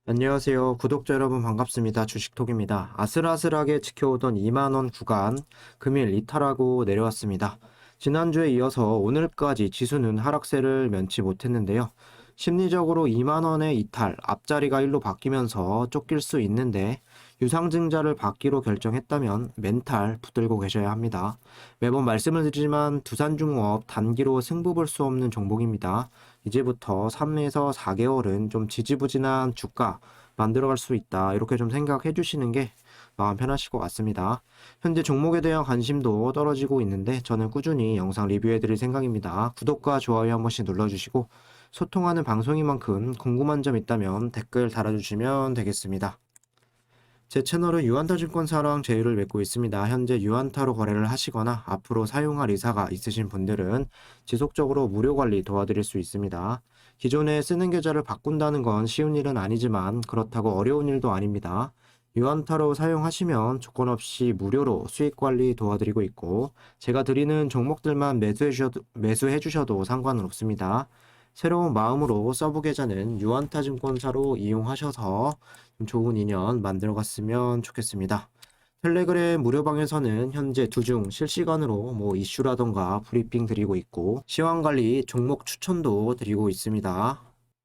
안녕하세요. 구독자 여러분 반갑습니다. 주식톡입니다. 아슬아슬하게 지켜오던 2만원 구간 금일 이탈하고 내려왔습니다. 지난주에 이어서 오늘까지 지수는 하락세를 면치 못했는데요. 심리적으로 2만원의 이탈, 앞자리가 1로 바뀌면서 쫓길 수 있는데 유상증자를 받기로 결정했다면 멘탈 붙들고 계셔야 합니다. 매번 말씀을 드리지만 두산중공업 단기로 승부 볼 수 없는 종목입니다. 이제부터 3에서 4개월은 좀 지지부진한 주가 만들어갈 수 있다. 이렇게 좀 생각해 주시는 게 마음 편하실 것 같습니다. 현재 종목에 대한 관심도 떨어지고 있는데 저는 꾸준히 영상 리뷰해 드릴 생각입니다. 구독과 좋아요 한 번씩 눌러주시고 소통하는 방송인 만큼 궁금한 점 있다면 댓글 달아주시면 되겠습니다. 제 채널은 유한타증권사랑 제휴를 맺고 있습니다. 현재 유한타로 거래를 하시거나 앞으로 사용할 의사가 있으신 분들은 지속적으로 무료 관리 도와드릴 수 있습니다. 기존에 쓰는 계좌를 바꾼다는 건 쉬운 일은 아니지만 그렇다고 어려운 일도 아닙니다. 유한타로 사용하시면 조건 없이 무료로 수익 관리 도와드리고 있고 제가 드리는 종목들만 매수해 주셔도 상관은 없습니다. 새로운 마음으로 서브 계좌는 유한타증권사로 이용하셔서 좀 좋은 인연 만들어갔으면 좋겠습니다. 텔레그램 무료방에서는 현재 두중 실시간으로 이슈라던가 브리핑 드리고 있고 시황관리 종목 추천도 드리고 있습니다.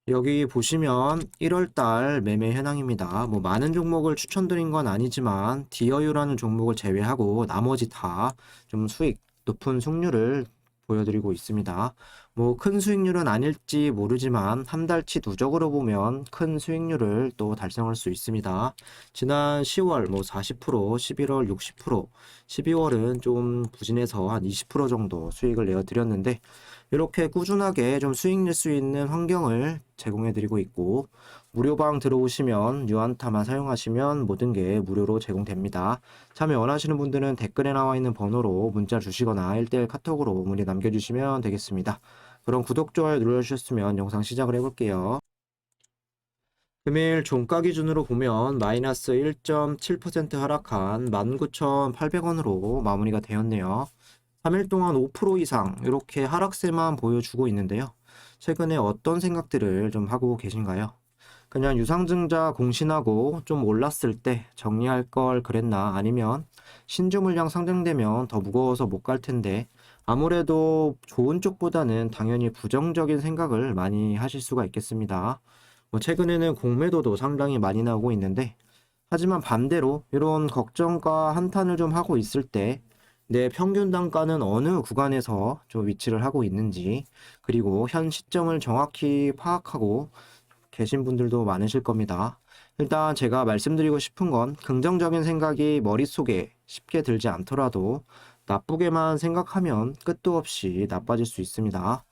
여기 보시면 1월달 매매 현황입니다. 많은 종목을 추천드린 건 아니지만 디어유라는 종목을 제외하고 나머지 다 좀 수익 높은 승률을 보여드리고 있습니다. 큰 수익률은 아닐지 모르지만 한 달치 누적으로 보면 큰 수익률을 또 달성할 수 있습니다. 지난 10월 40%, 11월 60%, 12월은 좀 부진해서 한 20% 정도 수익을 내어 드렸는데 이렇게 꾸준하게 좀 수익 낼 수 있는 환경을 제공해 드리고 있고 무료방 들어오시면 유한타만 사용하시면 모든 게 무료로 제공됩니다. 참여 원하시는 분들은 댓글에 나와 있는 번호로 문자 주시거나 1대1 카톡으로 문의 남겨주시면 되겠습니다. 그럼 구독, 좋아요 눌러주셨으면 영상 시작을 해볼게요. 금일 종가 기준으로 보면 마이너스 1.7% 하락한 19,800원으로 마무리가 되었네요. 3일 동안 5% 이상 이렇게 하락세만 보여주고 있는데요. 최근에 어떤 생각들을 좀 하고 계신가요? 그냥 유상증자 공신하고 좀 올랐을 때 정리할 걸 그랬나? 아니면 신주 물량 상장되면 더 무거워서 못 갈 텐데 아무래도 좋은 쪽보다는 당연히 부정적인 생각을 많이 하실 수가 있겠습니다. 최근에는 공매도도 상당히 많이 나오고 있는데 하지만 반대로 이런 걱정과 한탄을 좀 하고 있을 때 내 평균 단가는 어느 구간에서 좀 위치를 하고 있는지 그리고 현 시점을 정확히 파악하고 계신 분들도 많으실 겁니다. 일단 제가 말씀드리고 싶은 건 긍정적인 생각이 머릿속에 쉽게 들지 않더라도 나쁘게만 생각하면 끝도 없이 나빠질 수 있습니다.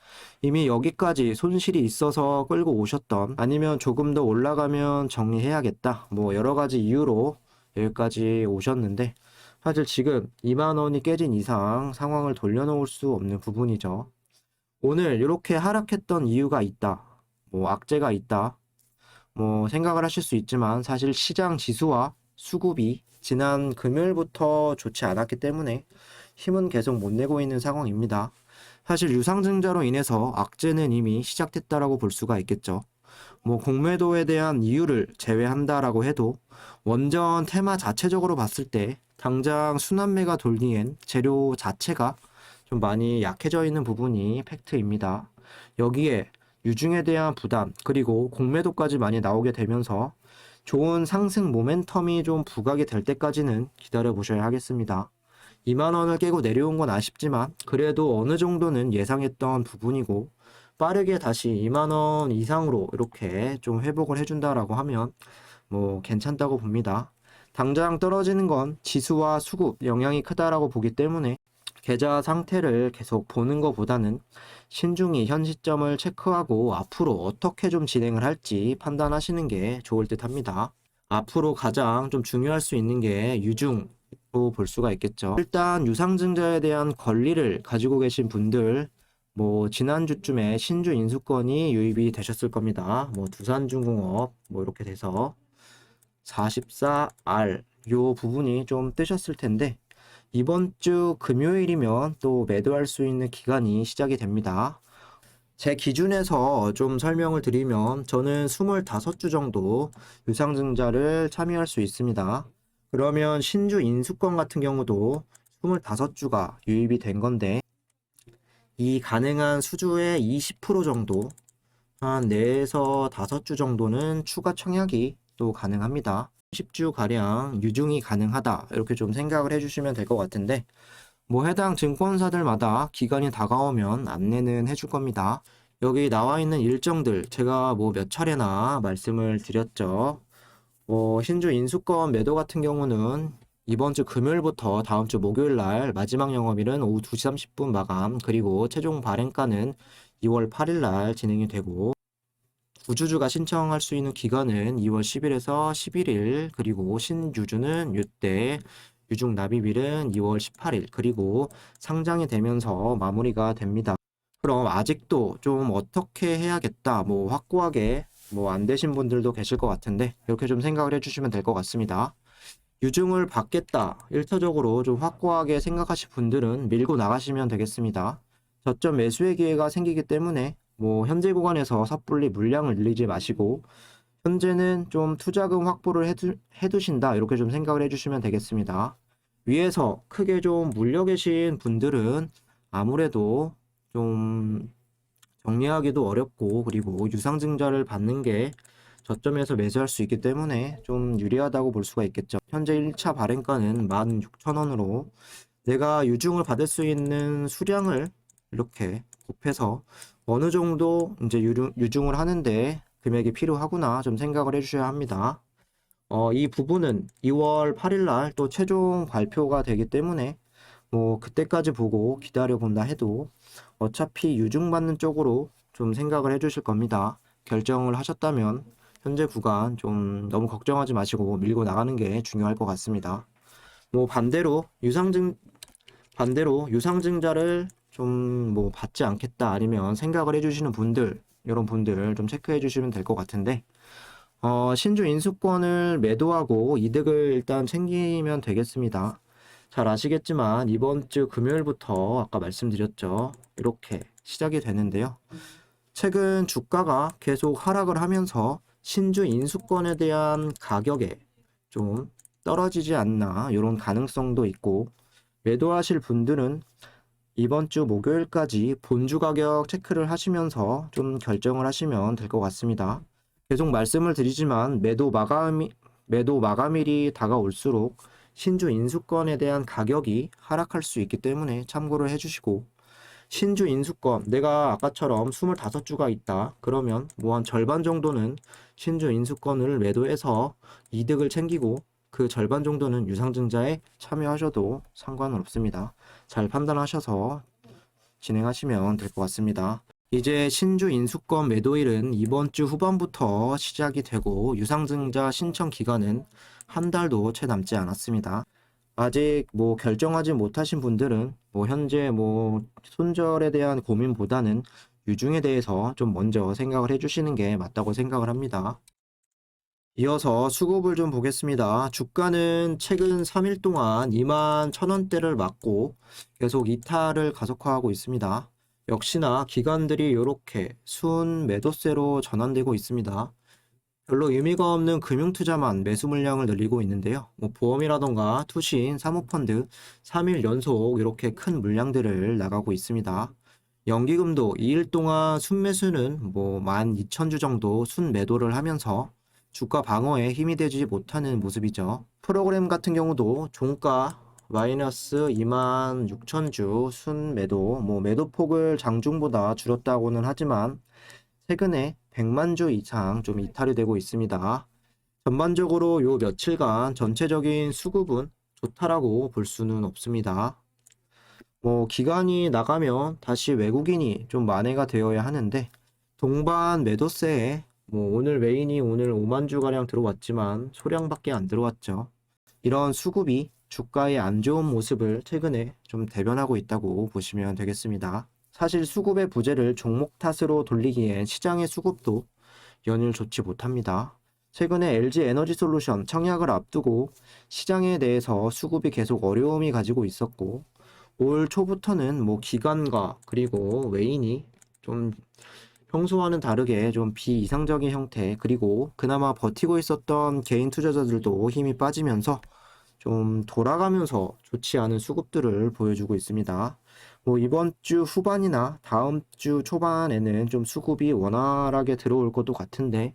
이미 여기까지 손실이 있어서 끌고 오셨던 아니면 조금 더 올라가면 정리해야겠다. 여러 가지 이유로 여기까지 오셨는데 사실 지금 2만 원이 깨진 이상 상황을 돌려놓을 수 없는 부분이죠. 오늘 이렇게 하락했던 이유가 있다. 악재가 있다. 생각을 하실 수 있지만 사실 시장 지수와 수급이 지난 금요일부터 좋지 않았기 때문에 힘은 계속 못 내고 있는 상황입니다. 사실 유상증자로 인해서 악재는 이미 시작됐다라고 볼 수가 있겠죠. 공매도에 대한 이유를 제외한다라고 해도 원전 테마 자체적으로 봤을 때 당장 순환매가 돌기엔 재료 자체가 좀 많이 약해져 있는 부분이 팩트입니다. 여기에 유중에 대한 부담 그리고 공매도까지 많이 나오게 되면서 좋은 상승 모멘텀이 좀 부각이 될 때까지는 기다려 보셔야 하겠습니다. 2만 원을 깨고 내려온 건 아쉽지만 그래도 어느 정도는 예상했던 부분이고 빠르게 다시 2만 원 이상으로 이렇게 좀 회복을 해준다라고 하면 괜찮다고 봅니다. 당장 떨어지는 건 지수와 수급 영향이 크다라고 보기 때문에 계좌 상태를 계속 보는 것보다는 신중히 현 시점을 체크하고 앞으로 어떻게 좀 진행을 할지 판단하시는 게 좋을 듯 합니다. 앞으로 가장 좀 중요할 수 있는 게 유중으로 볼 수가 있겠죠. 일단 유상증자에 대한 권리를 가지고 계신 분들 지난주쯤에 신주 인수권이 유입이 되셨을 겁니다. 두산중공업 이렇게 돼서 44R 요 부분이 좀 뜨셨을 텐데 이번 주 금요일이면 또 매도할 수 있는 기간이 시작이 됩니다. 제 기준에서 좀 설명을 드리면 저는 25주 정도 유상증자를 참여할 수 있습니다. 그러면 신주 인수권 같은 경우도 25주가 유입이 된 건데 이 가능한 수주의 20% 정도 한 4에서 5주 정도는 추가 청약이 또 가능합니다. 10주 가량 유증이 가능하다 이렇게 좀 생각을 해주시면 될 것 같은데 뭐 해당 증권사들마다 기간이 다가오면 안내는 해줄 겁니다. 여기 나와 있는 일정들 제가 뭐 몇 차례나 말씀을 드렸죠. 신주 인수권 매도 같은 경우는 이번 주 금요일부터 다음 주 목요일 날 마지막 영업일은 오후 2시 30분 마감, 그리고 최종 발행가는 2월 8일 날 진행이 되고 구주주가 신청할 수 있는 기간은 2월 10일에서 11일, 그리고 신유주는 이때 유중 납입일은 2월 18일, 그리고 상장이 되면서 마무리가 됩니다. 그럼 아직도 좀 어떻게 해야겠다, 뭐 확고하게 뭐 안 되신 분들도 계실 것 같은데 이렇게 좀 생각을 해주시면 될 것 같습니다. 유증을 받겠다, 일차적으로 좀 확고하게 생각하실 분들은 밀고 나가시면 되겠습니다. 저점 매수의 기회가 생기기 때문에 뭐 현재 구간에서 섣불리 물량을 늘리지 마시고 현재는 좀 투자금 확보를 해두신다 이렇게 좀 생각을 해주시면 되겠습니다. 위에서 크게 좀 물려 계신 분들은 아무래도 좀 정리하기도 어렵고 그리고 유상증자를 받는 게 저점에서 매수할 수 있기 때문에 좀 유리하다고 볼 수가 있겠죠. 현재 1차 발행가는 16,000원으로 내가 유증을 받을 수 있는 수량을 이렇게 곱해서 어느 정도 이제 유증을 하는데 금액이 필요하구나 좀 생각을 해주셔야 합니다. 이 부분은 2월 8일 날 또 최종 발표가 되기 때문에 뭐 그때까지 보고 기다려 본다 해도 어차피 유증받는 쪽으로 좀 생각을 해주실 겁니다. 결정을 하셨다면 현재 구간 좀 너무 걱정하지 마시고 밀고 나가는 게 중요할 것 같습니다. 뭐 반대로 유상증자를 좀 뭐 받지 않겠다 아니면 생각을 해주시는 분들, 이런 분들 좀 체크해 주시면 될 것 같은데 신주 인수권을 매도하고 이득을 일단 챙기면 되겠습니다. 잘 아시겠지만 이번 주 금요일부터 아까 말씀드렸죠. 이렇게 시작이 되는데요. 최근 주가가 계속 하락을 하면서 신주 인수권에 대한 가격에 좀 떨어지지 않나 이런 가능성도 있고 매도하실 분들은 이번 주 목요일까지 본주 가격 체크를 하시면서 좀 결정을 하시면 될 것 같습니다. 계속 말씀을 드리지만 매도 마감일이 다가올수록 신주 인수권에 대한 가격이 하락할 수 있기 때문에 참고를 해주시고 신주 인수권 내가 아까처럼 25주가 있다 그러면 뭐 한 절반 정도는 신주 인수권을 매도해서 이득을 챙기고 그 절반 정도는 유상증자에 참여하셔도 상관은 없습니다. 잘 판단하셔서 진행하시면 될 것 같습니다. 이제 신주 인수권 매도일은 이번 주 후반부터 시작이 되고 유상증자 신청 기간은 한 달도 채 남지 않았습니다. 아직 뭐 결정하지 못하신 분들은 뭐 현재 뭐 손절에 대한 고민보다는 유중에 대해서 좀 먼저 생각을 해주시는 게 맞다고 생각을 합니다. 이어서 수급을 좀 보겠습니다. 주가는 최근 3일 동안 21,000원대를 맞고 계속 이탈을 가속화하고 있습니다. 역시나 기관들이 이렇게 순 매도세로 전환되고 있습니다. 별로 의미가 없는 금융투자만 매수 물량을 늘리고 있는데요. 뭐 보험이라던가 투신, 사모펀드 3일 연속 이렇게 큰 물량들을 나가고 있습니다. 연기금도 2일 동안 순매수는 뭐 12,000주 정도 순매도를 하면서 주가 방어에 힘이 되지 못하는 모습이죠. 프로그램 같은 경우도 종가 마이너스 26,000주 순매도, 뭐 매도폭을 장중보다 줄였다고는 하지만 최근에 100만 주 이상 좀 이탈이 되고 있습니다. 전반적으로 요 며칠간 전체적인 수급은 좋다라고 볼 수는 없습니다. 뭐 기간이 나가면 다시 외국인이 좀 만회가 되어야 하는데 동반 매도세에 뭐 오늘 메인이 오늘 5만 주가량 들어왔지만 소량밖에 안 들어왔죠. 이런 수급이 주가의 안 좋은 모습을 최근에 좀 대변하고 있다고 보시면 되겠습니다. 사실 수급의 부재를 종목 탓으로 돌리기엔 시장의 수급도 연일 좋지 못합니다. 최근에 LG 에너지솔루션 청약을 앞두고 시장에 대해서 수급이 계속 어려움이 가지고 있었고 올 초부터는 뭐 기관과 그리고 외인이 좀 평소와는 다르게 좀 비이상적인 형태, 그리고 그나마 버티고 있었던 개인 투자자들도 힘이 빠지면서 좀 돌아가면서 좋지 않은 수급들을 보여주고 있습니다. 뭐 이번 주 후반이나 다음 주 초반에는 좀 수급이 원활하게 들어올 것도 같은데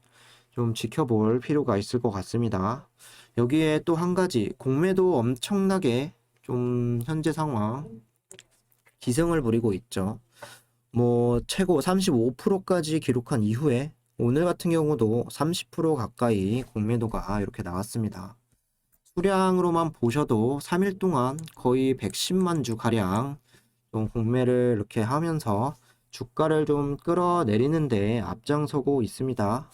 좀 지켜볼 필요가 있을 것 같습니다. 여기에 또 한 가지, 공매도 엄청나게 좀 현재 상황 기승을 부리고 있죠. 뭐 최고 35%까지 기록한 이후에 오늘 같은 경우도 30% 가까이 공매도가 이렇게 나왔습니다. 수량으로만 보셔도 3일 동안 거의 110만 주 가량 좀 공매를 이렇게 하면서 주가를 좀 끌어내리는데 앞장서고 있습니다.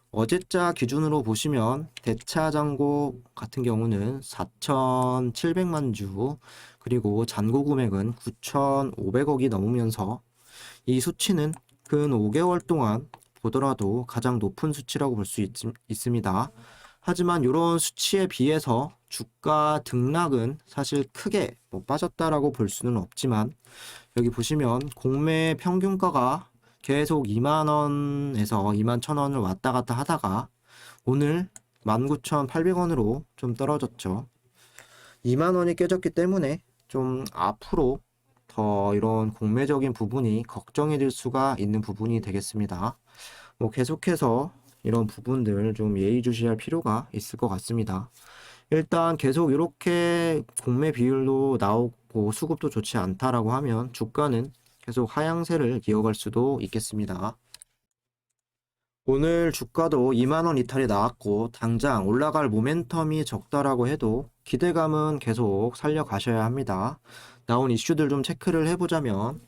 어제자 기준으로 보시면 대차장고 같은 경우는 4,700만 주, 그리고 잔고 금액은 9,500억이 넘으면서 이 수치는 근 5개월 동안 보더라도 가장 높은 수치라고 볼 수 있습니다. 하지만 이런 수치에 비해서 주가 등락은 사실 크게 뭐 빠졌다라고 볼 수는 없지만, 여기 보시면 공매 평균가가 계속 2만 원에서 2만 1,000원을 왔다 갔다 하다가 오늘 19,800원으로 좀 떨어졌죠. 2만 원이 깨졌기 때문에 좀 앞으로 더 이런 공매적인 부분이 걱정이 될 수가 있는 부분이 되겠습니다. 뭐 계속해서 이런 부분들 좀 예의주시할 필요가 있을 것 같습니다. 일단 계속 이렇게 공매 비율도 나오고 수급도 좋지 않다라고 하면 주가는 계속 하향세를 이어갈 수도 있겠습니다. 오늘 주가도 2만 원 이탈이 나왔고 당장 올라갈 모멘텀이 적다라고 해도 기대감은 계속 살려가셔야 합니다. 나온 이슈들 좀 체크를 해보자면,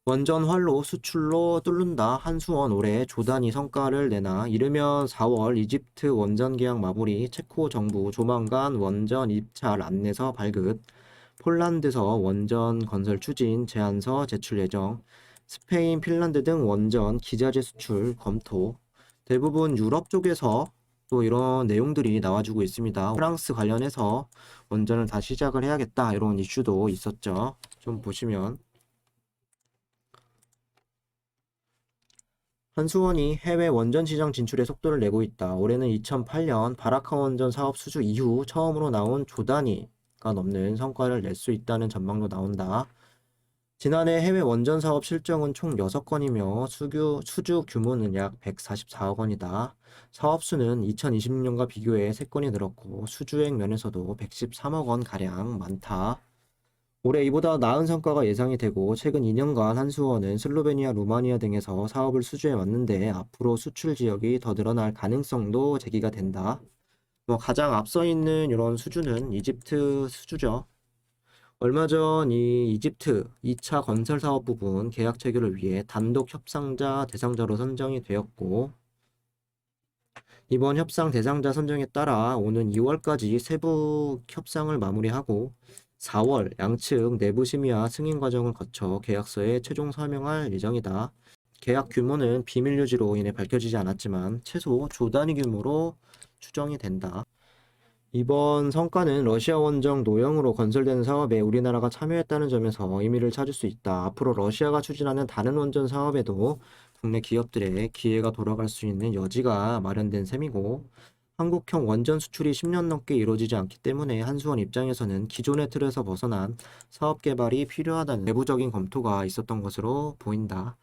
원전 활로 수출로 뚫는다. 한수원 올해 조단위 성과를 내나 이르면 4월 이집트 원전 계약 마무리. 체코 정부 조만간 원전 입찰 안내서 발급. 폴란드서 원전 건설 추진 제안서 제출 예정. 스페인, 핀란드 등 원전 기자재 수출 검토. 대부분 유럽 쪽에서 또 이런 내용들이 나와주고 있습니다. 프랑스 관련해서 원전을 다시 시작을 해야겠다, 이런 이슈도 있었죠. 좀 보시면 한수원이 해외 원전 시장 진출에 속도를 내고 있다. 올해는 2008년 바라카 원전 사업 수주 이후 처음으로 나온 조단위가 넘는 성과를 낼 수 있다는 전망도 나온다. 지난해 해외 원전 사업 실적은 총 6건이며 수주 규모는 약 144억 원이다. 사업 수는 2026년과 비교해 3건이 늘었고 수주액 면에서도 113억 원 가량 많다. 올해 이보다 나은 성과가 예상이 되고 최근 2년간 한수원은 슬로베니아, 루마니아 등에서 사업을 수주해 왔는데 앞으로 수출 지역이 더 늘어날 가능성도 제기가 된다. 뭐 가장 앞서 있는 이런 수주는 이집트 수주죠. 얼마 전 이 이집트 2차 건설 사업 부분 계약 체결을 위해 단독 협상자 대상자로 선정이 되었고, 이번 협상 대상자 선정에 따라 오는 2월까지 세부 협상을 마무리하고 4월 양측 내부 심의와 승인 과정을 거쳐 계약서에 최종 서명할 예정이다. 계약 규모는 비밀 유지로 인해 밝혀지지 않았지만 최소 조 단위 규모로 추정이 된다. 이번 성과는 러시아 원정 노영으로 건설되는 사업에 우리나라가 참여했다는 점에서 의미를 찾을 수 있다. 앞으로 러시아가 추진하는 다른 원전 사업에도 국내 기업들의 기회가 돌아갈 수 있는 여지가 마련된 셈이고, 한국형 원전 수출이 10년 넘게 이루어지지 않기 때문에 한수원 입장에서는 기존의 틀에서 벗어난 사업 개발이 필요하다는 내부적인 검토가 있었던 것으로 보인다.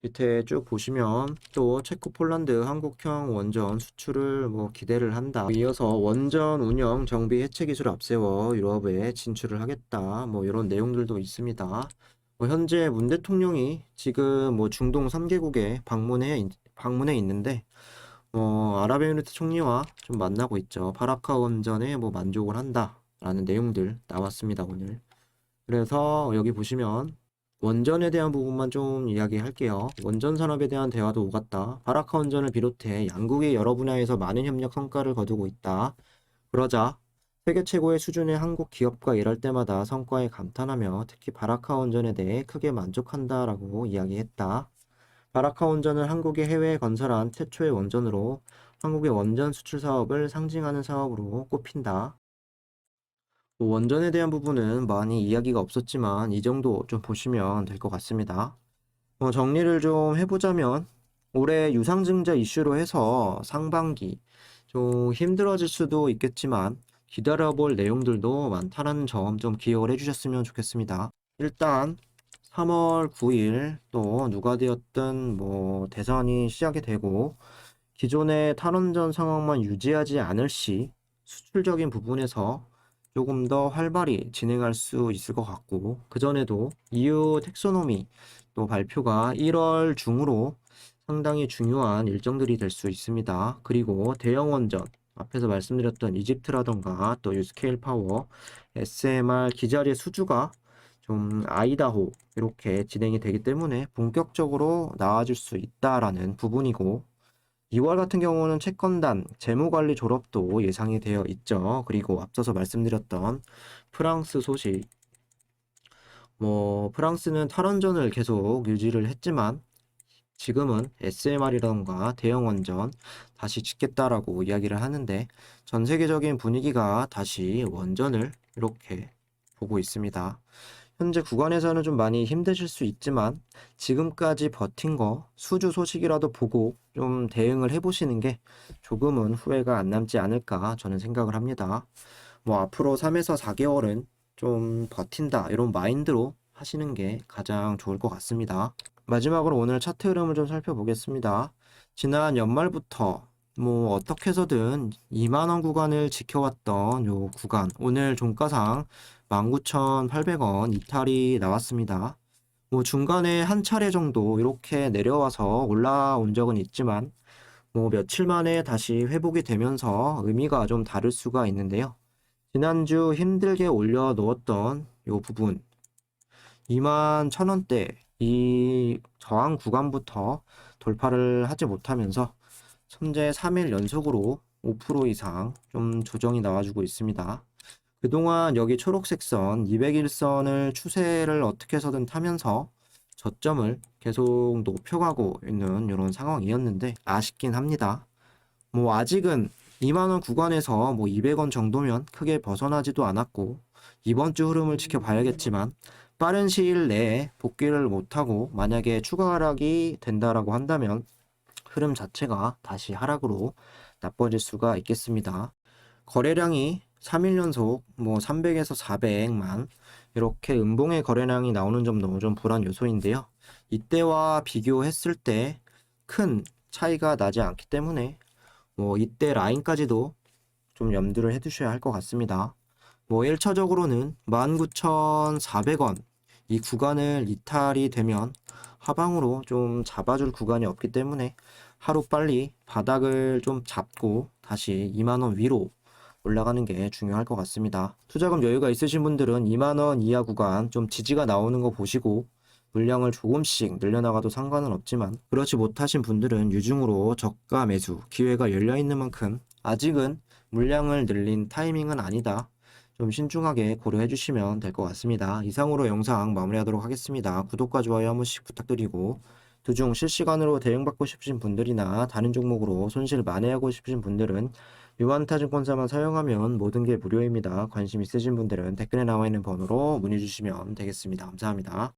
밑에 쭉 보시면 또 체코, 폴란드 한국형 원전 수출을 뭐 기대를 한다. 이어서 원전 운영 정비 해체 기술을 앞세워 유럽에 진출을 하겠다. 뭐 이런 내용들도 있습니다. 뭐 현재 문 대통령이 지금 뭐 중동 3개국에 방문해 있는데 아랍에미리트 총리와 좀 만나고 있죠. 바라카 원전에 뭐 만족을 한다라는 내용들 나왔습니다, 오늘. 그래서 여기 보시면 원전에 대한 부분만 좀 이야기할게요. 원전 산업에 대한 대화도 오갔다. 바라카 원전을 비롯해 양국이 여러 분야에서 많은 협력 성과를 거두고 있다. 그러자 세계 최고의 수준의 한국 기업과 일할 때마다 성과에 감탄하며 특히 바라카 원전에 대해 크게 만족한다라고 이야기했다. 바라카 원전은 한국이 해외에 건설한 최초의 원전으로 한국의 원전 수출 사업을 상징하는 사업으로 꼽힌다. 뭐 원전에 대한 부분은 많이 이야기가 없었지만 이 정도 좀 보시면 될 것 같습니다. 정리를 좀 해보자면 올해 유상증자 이슈로 해서 상반기 좀 힘들어질 수도 있겠지만 기다려볼 내용들도 많다는 점 좀 기억을 해주셨으면 좋겠습니다. 일단 3월 9일 또 누가 되었든 대선이 시작이 되고 기존의 탈원전 상황만 유지하지 않을 시 수출적인 부분에서 조금 더 활발히 진행할 수 있을 것 같고, 그전에도 EU 텍소노미 또 발표가 1월 중으로 상당히 중요한 일정들이 될 수 있습니다. 그리고 대형 원전, 앞에서 말씀드렸던 이집트라던가 또 유스케일 파워, SMR 기자재 수주가 좀 아이다호 이렇게 진행이 되기 때문에 본격적으로 나아질 수 있다라는 부분이고, 2월 같은 경우는 채권단 재무관리 졸업도 예상이 되어 있죠. 그리고 앞서서 말씀드렸던 프랑스 소식, 프랑스는 탈원전을 계속 유지를 했지만 지금은 SMR이라던가 대형 원전 다시 짓겠다라고 이야기를 하는데 전 세계적인 분위기가 다시 원전을 이렇게 보고 있습니다. 현재 구간에서는 좀 많이 힘드실 수 있지만 지금까지 버틴 거 수주 소식이라도 보고 좀 대응을 해보시는 게 조금은 후회가 안 남지 않을까 저는 생각을 합니다. 앞으로 3에서 4개월은 좀 버틴다 이런 마인드로 하시는 게 가장 좋을 것 같습니다. 마지막으로 오늘 차트 흐름을 좀 살펴보겠습니다. 지난 연말부터 어떻게 해서든 2만 원 구간을 지켜왔던 요 구간 오늘 종가상 19,800원 이탈이 나왔습니다. 중간에 한 차례 정도 이렇게 내려와서 올라온 적은 있지만 며칠 만에 다시 회복이 되면서 의미가 좀 다를 수가 있는데요. 지난주 힘들게 올려놓았던 요 부분 2만 1,000원대 이 저항 구간부터 돌파를 하지 못하면서 현재 3일 연속으로 5% 이상 좀 조정이 나와주고 있습니다. 그동안 여기 초록색 선 200일선을 추세를 어떻게 해서든 타면서 저점을 계속 높여가고 있는 이런 상황이었는데 아쉽긴 합니다. 아직은 2만원 구간에서 200원 정도면 크게 벗어나지도 않았고 이번 주 흐름을 지켜봐야겠지만 빠른 시일 내에 복귀를 못하고 만약에 추가 하락이 된다라고 한다면 흐름 자체가 다시 하락으로 나빠질 수가 있겠습니다. 거래량이 3일 연속 300에서 400만 이렇게 음봉의 거래량이 나오는 점도 좀 불안 요소인데요. 이때와 비교했을 때 큰 차이가 나지 않기 때문에 이때 라인까지도 좀 염두를 해두셔야 할 것 같습니다. 1차적으로는 19,400원 이 구간을 이탈이 되면 하방으로 좀 잡아줄 구간이 없기 때문에 하루빨리 바닥을 좀 잡고 다시 2만원 위로 올라가는 게 중요할 것 같습니다. 투자금 여유가 있으신 분들은 2만원 이하 구간 좀 지지가 나오는 거 보시고 물량을 조금씩 늘려나가도 상관은 없지만 그렇지 못하신 분들은 유중으로 저가 매수 기회가 열려있는 만큼 아직은 물량을 늘린 타이밍은 아니다. 좀 신중하게 고려해 주시면 될 것 같습니다. 이상으로 영상 마무리하도록 하겠습니다. 구독과 좋아요 한 번씩 부탁드리고 두중 실시간으로 대응받고 싶으신 분들이나 다른 종목으로 손실 만회하고 싶으신 분들은 유한타증권사만 사용하면 모든 게 무료입니다. 관심 있으신 분들은 댓글에 나와 있는 번호로 문의 주시면 되겠습니다. 감사합니다.